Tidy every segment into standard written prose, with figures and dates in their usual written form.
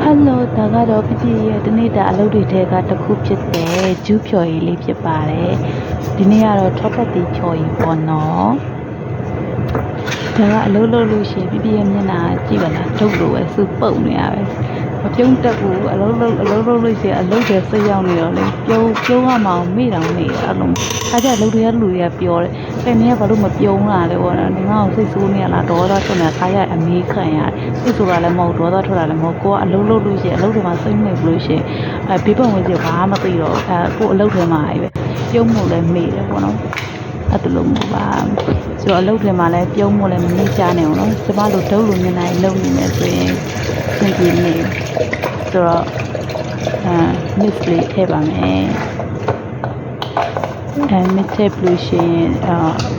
Hello ဒါကတော့ပြည့်ရဲ့ဒီနေ့ဒါအလုပ်တွေထဲကတစ်ခုဖြစ်တယ်ဂျူးဖြော်ရည်လေးဖြစ်ပါတယ်ဒီနေ့ကတော့ထောပတ်တီဖြော်ရည်ပေါ့နော်ဒါကအလုပ်လုပ်လို့ရှိရင်ပြည့်ရဲ့မျက်နှာကြည့်ပါလားဒုတ်လို့ပဲစူပုတ်နေရပဲမပြုံးတက်ဘူးအလုပ်လုပ်လို့ရှိရင်အလုပ်တွေစိတ်ရောက်နေတော့လေပြုံးရမအောင်မေ့တောင်နေတာအလုံးအားကြအလုပ်တွေကလူတွေကပြောတယ်တဲ့နင်ကဘာလို့မပြုံးလာလဲပေါ့နော်နင်ကစိတ်ဆိုးနေရလားဒေါသထွက်နေတာခါရအမေးခံရတယ်စိတ်ဆိုတာလည်းမဟုတ်ဒေါသထွက်တာလည်းမဟုတ်ကိုကအလုပ်လုပ်လို့ရှိရင်အလုပ်တွေမှာစိတ်နေလို့ရှိရင်ဘေးပတ်ဝန်းကျင်ဘာမှမသိတော့ကိုအလုပ်တွေမှာပဲပြုံးမှုလည်းမေ့တယ်ပေါ့နော်အဲ့ဒါလို့မပါဆိုတော့အလုပ်တွေမှာလည်းပြုံးမှုလည်းမမေ့ကြနဲ့ဘူးနော်ကျမတို့ဒုတ်လို့မျက်နှာကြီးလုံနေနေဆိုရင်သင်ပြနေဆိုတော့mix လေးထည့်ပါမယ်mix ထည့်လို့ရှိရင်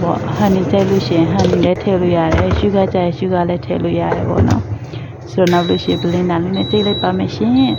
ပေါ့ honey ထည့်လို့ရှိရင် honey လည်းထည့်လို့ရတယ် sugar ကြိုက် sugar လည်းထည့်လို့ရတယ်ပေါ့နော်ဆိုတော့နောက်လို့ရှိရင် blender လေးနဲ့ကြိတ်လိုက်ပါမယ်ရှင်